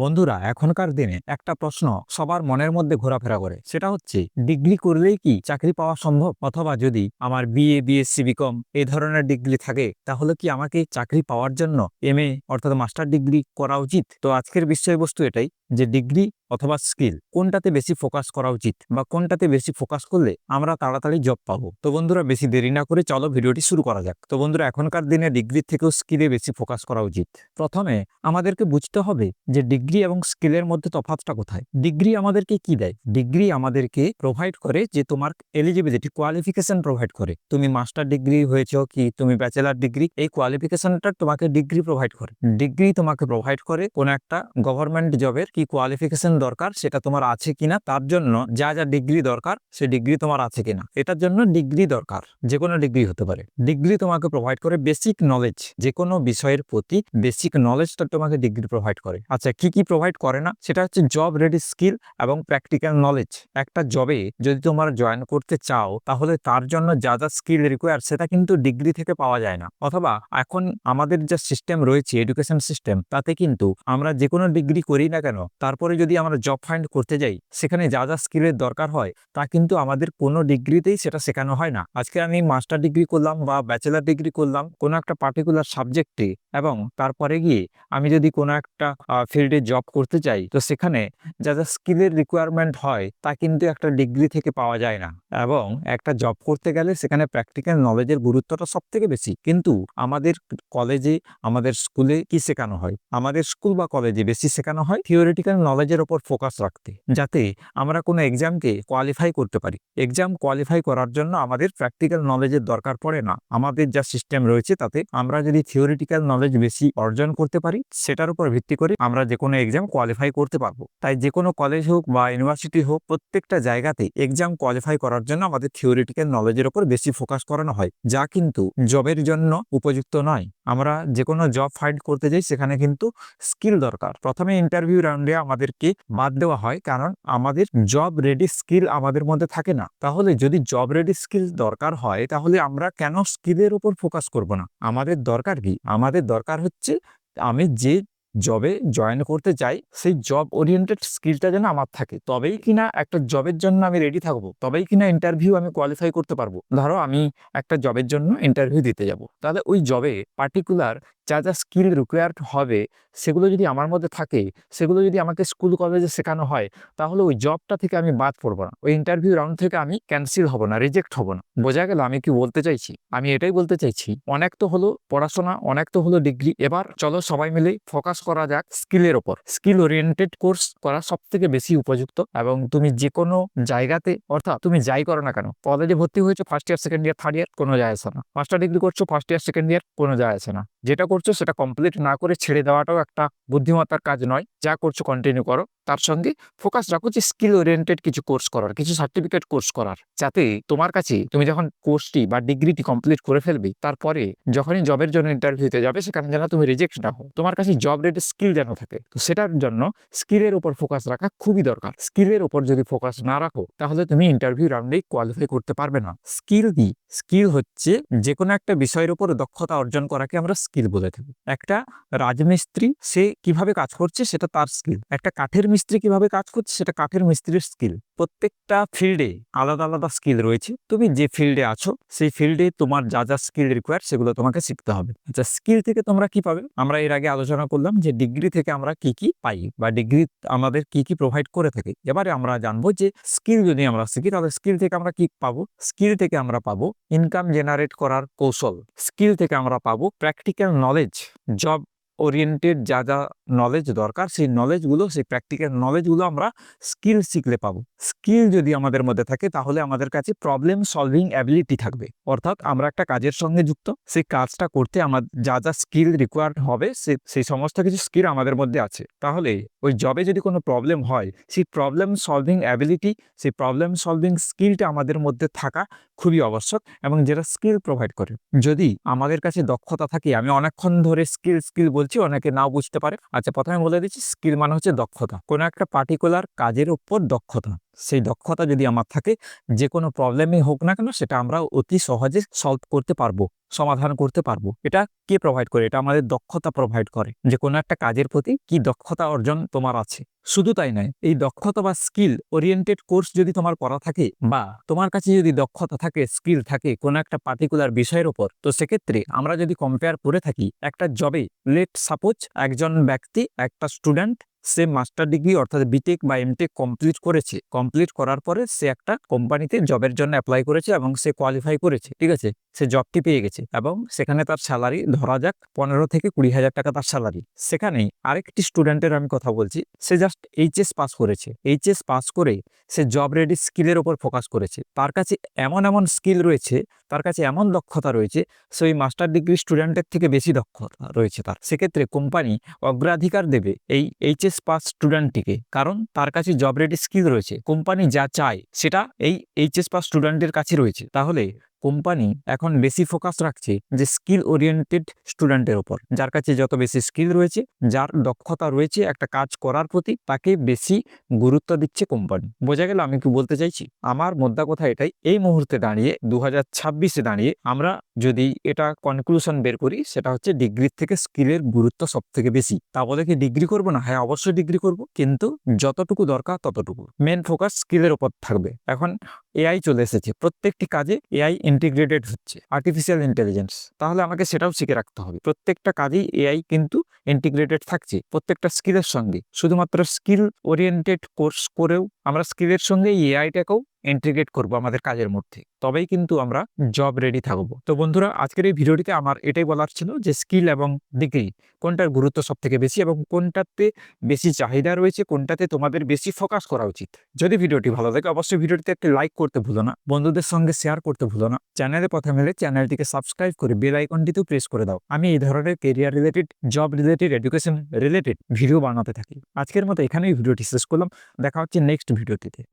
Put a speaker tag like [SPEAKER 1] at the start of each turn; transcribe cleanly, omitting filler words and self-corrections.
[SPEAKER 1] বন্ধুরা, এখনকার দিনে একটা প্রশ্ন সবার মনের মধ্যে ঘোরাফেরা করে, সেটা হচ্ছে ডিগ্রি করলেই কি চাকরি পাওয়া সম্ভব, অথবা যদি আমার বিএ বিএসসি বিকম এই ধরনের ডিগ্রি থাকে তাহলে কি আমাকে চাকরি পাওয়ার জন্য এমএ অর্থাৎ মাস্টার ডিগ্রি করা উচিত। তো আজকের বিষয়বস্তু এটাই যে ডিগ্রি অথবা স্কিল কোনটাতে বেশি ফোকাস করা উচিত বা কোনটাতে বেশি ফোকাস করলে আমরা তাড়াতাড়ি জব পাবো। তো বন্ধুরা, বেশি দেরি না করে চলো ভিডিওটি শুরু করা যাক। তো বন্ধুরা, এখনকার দিনে ডিগ্রির থেকেও স্কিলে বেশি ফোকাস করা উচিত। প্রথমে আমাদেরকে বুঝতে হবে যে ডিগ্রি এবং স্কিলের মধ্যে তফাৎটা কোথায়। ডিগ্রি আমাদেরকে কি দেয়? ডিগ্রি আমাদেরকে প্রোভাইড করে যে তোমার এলিজিবিলিটি, কোয়ালিফিকেশন প্রোভাইড করে। তুমি মাস্টার ডিগ্রি হয়েছো কি তুমি ব্যাচেলার ডিগ্রি, এই কোয়ালিফিকেশনটা তোমাকে ডিগ্রি প্রোভাইড করে। ডিগ্রি তোমাকে প্রোভাইড করে কোন একটা গভর্নমেন্ট জবের কি কোয়ালিফিকেশন দরকার সেটা তোমার আছে কিনা, তার জন্য যা যা ডিগ্রি দরকার সে ডিগ্রি তোমার আছে কিনা, এটার জন্য ডিগ্রি দরকার। যে কোনো ডিগ্রি হতে পারে। ডিগ্রি তোমাকে প্রোভাইড করে বেসিক নলেজ, যে কোনো বিষয়ের প্রতি বেসিক নলেজটা তোমাকে ডিগ্রি প্রোভাইড করে। আচ্ছা, কি কি প্রোভাইড করে না? সেটা হচ্ছে জব রেডি স্কিল এবং প্র্যাকটিক্যাল নলেজ। একটা জবে যদি তোমরা জয়েন করতে চাও তাহলে তার জন্য যা যা স্কিল রিকোয়ার সেটা কিন্তু ডিগ্রি থেকে পাওয়া যায় না। অথবা এখন আমাদের যে সিস্টেম রয়েছে, এডুকেশন সিস্টেম, তাতে কিন্তু আমরা যে কোনো ডিগ্রি করি না কেন, তারপরে যদি আমরা জব ফাইন্ড করতে যাই সেখানে যা যা স্কিলের দরকার হয় তা কিন্তু আমাদের কোনো ডিগ্রিতেই সেটা শেখানো হয় না। আজকে আমি মাস্টার ডিগ্রি করলাম বা ব্যাচেলার ডিগ্রি করলাম কোনো একটা পার্টিকুলার সাবজেক্টে, এবং তারপরে গিয়ে আমি যদি কোনো একটা ফিল্ডে জব করতে চাই, তো সেখানে যা যা স্কিলের রিকোয়ারমেন্ট হয় তা কিন্তু একটা ডিগ্রি থেকে পাওয়া যায় না। এবং একটা জব করতে গেলে সেখানে প্র্যাকটিক্যাল নলেজের গুরুত্বটা সব থেকে বেশি। কিন্তু আমাদের কলেজে, আমাদের স্কুলে কি শেখানো হয়? আমাদের স্কুল বা কলেজে বেশি শেখানো হয় থিওরিটিক্যাল নলেজের ওপর ফোকাস রাখতে, যাতে আমরা কোনো এক্সামকে কোয়ালিফাই করতে পারি। এক্সাম কোয়ালিফাই করার জন্য আমাদের প্র্যাকটিক্যাল নলেজের দরকার পড়ে না। আমাদের যা সিস্টেম রয়েছে তাতে আমরা যদি থিওরিটিক্যাল নলেজ বেশি অর্জন করতে পারি, সেটার উপর ভিত্তি করে আমরা যে কোনো এক্সাম কোয়ালিফাই করতে পারবো। তাই যে কোনো কলেজ হোক বা ইউনিভার্সিটি হোক, প্রত্যেকটা জায়গাতে এক্সাম কোয়ালিফাই করার জন্য আমাদের থিওরিটিক্যাল নলেজের উপর বেশি ফোকাস করানো হয়, যা কিন্তু জবের জন্য উপযুক্ত নয়। আমরা যে কোনো জব ফাইন্ড করতে যাই সেখানে কিন্তু স্কিল দরকার। প্রথমে ইন্টারভিউ রাউন্ডে আমাদেরকে বাদ দেওয়া হয় কারণ আমাদের জব রেডি স্কিল আমাদের মধ্যে থাকে না। তাহলে যদি জব রেডি স্কিল দরকার হয় তাহলে আমরা কেন স্কিলের উপর ফোকাস করব না? আমাদের দরকার কি? আমাদের দরকার হচ্ছে আমি যে জবে জয়েন করতে চাই সেই জব ওরিয়েন্টেড স্কিলটা যেন আমার থাকে, তবেই কিনা একটা জবের জন্য আমি রেডি থাকবো, তবেই কিনা ইন্টারভিউ আমি কোয়ালিফাই করতে পারবো। ধরো আমি একটা জবের জন্য ইন্টারভিউ দিতে যাব, তাহলে ওই জবে পার্টিকুলার যা যা স্কিল রিকোয়ার্ড হবে সেগুলো যদি আমার মধ্যে থাকে, সেগুলো যদি আমাকে স্কুল কলেজে শেখানো হয়, তাহলে ওই জবটা থেকে আমি বাদ পড়বো না, ওই ইন্টারভিউ রাউন্ড থেকে আমি ক্যান্সেল হব না, রিজেক্ট হব না। বোঝা গেল আমি কি বলতে চাইছি? আমি এটাই বলতে চাইছি, অনেক তো হলো পড়াশোনা, অনেক তো হলো ডিগ্রি, এবার চলো সবাই মিলে ফোকাস করা যাক স্কিলের ওপর। স্কিল ওরিয়েন্টেড কোর্স করা সব থেকে বেশি উপযুক্ত। এবং তুমি যে কোনো জায়গাতে, অর্থাৎ তুমি যাই করো না কেন, কলেজে ভর্তি হয়েছো first year second year third year কোনো যায় আসে না, মাস্টার ডিগ্রি করছো ফার্স্ট ইয়ার সেকেন্ড ইয়ার কোনো যায় আসে না, যেটা করছো সেটা কমপ্লিট না করে ছেড়ে দেওয়াটাও একটা বুদ্ধিমত্তার কাজ নয়। যা করছো কন্টিনিউ করো, তার সঙ্গে ফোকাস রাখো যে স্কিল ওরিয়েন্টেড কিছু কোর্স করার, কিছু সার্টিফিকেট কোর্স করার, যাতে তোমার কাছে তুমি যখন কোর্সটি বা ডিগ্রিটি কমপ্লিট করে ফেলবে, তারপরে যখনই জবের জন্য ইন্টারভিউতে যাবে সেখানে যেন তুমি রিজেক্ট না হও, তোমার কাছে জব রেডি স্কিল যেন থাকে। তো সেটার জন্য স্কিলের উপর ফোকাস রাখা খুবই দরকার। স্কিলের উপর যদি ফোকাস না রাখো তাহলে তুমি ইন্টারভিউ রাউন্ডেই কোয়ালিফাই করতে পারবে না। স্কিল কি? স্কিল হচ্ছে যে কোনো একটা বিষয়ের উপর দক্ষতা অর্জন করাকে আমরা স্কিল বলে থাকি। একটা রাজমিস্ত্রি সে কিভাবে কাজ করছে সেটা তার স্কিল, একটা কাঠের মিস্ত্রি কিভাবে কাজ করছে সেটা কাঠের মিস্ত্রির স্কিল। প্রত্যেকটা ফিল্ডে আলাদা আলাদা স্কিল রয়েছে। তুমি যে ফিল্ডে আছো সেই ফিল্ডে তোমার যা যা স্কিল রিকোয়ার সেগুলো তোমাকে শিখতে হবে। আচ্ছা, স্কিল থেকে তোমরা কি পাবে? আমরা এর আগে আলোচনা করলাম যে ডিগ্রি থেকে আমরা কি কি পাই বা ডিগ্রি আমাদের কি কি প্রোভাইড করে থাকে। এবারে আমরা জানবো যে স্কিল যদি আমরা শিখি তাহলে স্কিল থেকে আমরা কি পাবো। স্কিল থেকে আমরা পাবো ইনকাম জেনারেট করার কৌশল। স্কিল থেকে আমরা পাবো প্র্যাকটিক্যাল নলেজ, জব ওরিয়েন্টেড যা যা নলেজ দরকার সেই নলেজগুলো, সেই প্র্যাকটিক্যাল নলেজগুলো আমরা স্কিল শিখলে পাবো। স্কিল যদি আমাদের মধ্যে থাকে তাহলে আমাদের কাছে প্রবলেম সলভিং অ্যাবিলিটি থাকবে, অর্থাৎ আমরা একটা কাজের সঙ্গে যুক্ত, সেই কাজটা করতে আমার যা যা স্কিল রিকোয়ার্ড হবে সেই সমস্ত কিছু স্কিল আমাদের মধ্যে আছে। তাহলে ওই জবে যদি কোনো প্রবলেম হয়, সেই প্রবলেম সলভিং অ্যাবিলিটি, সেই প্রবলেম সলভিং স্কিলটা আমাদের মধ্যে থাকা খুবই আবশ্যক, এবং যেটা স্কিল প্রোভাইড করে। যদি আমাদের কাছে দক্ষতা থাকে, আমি অনেকক্ষণ ধরে স্কিল স্কিল বলছি, অনেকে নাও বুঝতে পারে। আচ্ছা, প্রথমে বলে দিচ্ছি, স্কিল মানে হচ্ছে দক্ষতা, কোনো একটা পার্টিকুলার কাজের উপর দক্ষতা। সেই দক্ষতা যদি আমার থাকে, যে কোনো প্রবলেমই হোক না কেন সেটা আমরা অতি সহজে সলভ করতে পারবো, সমাধান করতে পারবো। এটা কে প্রোভাইড করে? এটা আমাদের দক্ষতা প্রোভাইড করে, যে কোনো একটা কাজের প্রতি কি দক্ষতা অর্জন তোমার আছে। শুধু তাই নয়, এই দক্ষতা বা স্কিল ওরিয়েন্টেড কোর্স যদি তোমার করা থাকে, বা তোমার কাছে যদি দক্ষতা থাকে, স্কিল থাকে কোনো একটা পার্টিকুলার বিষয়ের উপর, তো সেক্ষেত্রে আমরা যদি কম্পেয়ার করে থাকি একটা জবে, লেট সাপোজ একজন ব্যক্তি, একটা স্টুডেন্ট, সে মাস্টার ডিগ্রি অর্থাৎ বিটেক বা এমটেক কমপ্লিট করেছে। কমপ্লিট করার পরে সে একটা কোম্পানিতে জবের জন্য অ্যাপ্লাই করেছে এবং সে কোয়ালিফাই করেছে, ঠিক আছে, সে জবটি পেয়ে গেছে এবং সেখানে তার স্যালারি ধরা যাক 15 থেকে 20,000 টাকা তার স্যালারি। সেখানে আরেকটি স্টুডেন্টের আমি কথা বলছি, সে জাস্ট এইচএস পাস করেছে। এইচএস পাস করে সে জব রেডি স্কিলের ওপর ফোকাস করেছে। তার কাছে এমন এমন স্কিল রয়েছে, তার কাছে এমন দক্ষতা রয়েছে, সে ওই মাস্টার ডিগ্রি স্টুডেন্টের থেকে বেশি দক্ষতা রয়েছে তার। সেক্ষেত্রে কোম্পানি অগ্রাধিকার দেবে এই এইচএস পাস স্টুডেন্টটিকে, কারণ তার কাছে জব রেডি স্কিল রয়েছে। কোম্পানি যা চায় সেটা এই এইচএস পাস স্টুডেন্টের কাছে রয়েছে। তাহলে কোম্পানি এখন বেশি ফোকাস রাখছে যে স্কিল ওরিয়েন্টেড স্টুডেন্টের উপর। যার কাছে যত বেশি স্কিল রয়েছে, যার দক্ষতা রয়েছে একটা কাজ করার প্রতি, তাকে বেশি গুরুত্ব দিচ্ছে কোম্পানি। বোঝা গেল আমি কি বলতে চাইছি? আমার মোদ্দা কথা এটাই, এই মুহূর্তে দাঁড়িয়ে 2026-এ দাঁড়িয়ে আমরা যদি এটা কনক্লুশন বের করি, সেটা হচ্ছে ডিগ্রির থেকে স্কিলের গুরুত্ব সব থেকে বেশি। তা বলে কি ডিগ্রি করবো না? হ্যাঁ, অবশ্যই ডিগ্রি করব, কিন্তু যতটুকু দরকার ততটুকু। মেন ফোকাস স্কিলের উপর থাকবে। এখন এআই চলে এসেছে, প্রত্যেকটি কাজে এআই ইন্টিগ্রেটেড হচ্ছে, আর্টিফিশিয়াল ইন্টেলিজেন্স। তাহলে আমাকে সেটাও শিখে রাখতে হবে। প্রত্যেকটা কাজেই এআই কিন্তু ইন্টিগ্রেটেড থাকছে প্রত্যেকটা স্কিলের সঙ্গে। শুধুমাত্র স্কিল ওরিয়েন্টেড কোর্স করেও আমরা স্কিলের সঙ্গে এআইটাকেও ইন্টিগ্রেট করব আমাদের কাজের মধ্যে, তবেই কিন্তু আমরা জব রেডি থাকবো। তো বন্ধুরা, আজকের এই ভিডিওটিতে আমার এটাই বলার ছিল যে স্কিল এবং ডিগ্রি কোনটার গুরুত্ব সব থেকে বেশি এবং কোনটাতে বেশি চাহিদা রয়েছে, কোনটাতে তোমাদের বেশি ফোকাস করা উচিত। যদি ভিডিওটি ভালো লাগে অবশ্যই ভিডিওটিতে একটি লাইক করতে ভুলো না, বন্ধুদের সঙ্গে শেয়ার করতে ভুলো না। চ্যানেলে প্রথমে এলে চ্যানেলটিকে সাবস্ক্রাইব করে বেল আইকনটিতেও প্রেস করে দাও। আমি এই ধরনের career related, job related, education related video বানাতে থাকি। আজকের মতো এখানেই ভিডিওটি শেষ করলাম। দেখা হচ্ছে নেক্সট ভিডিওটিতে।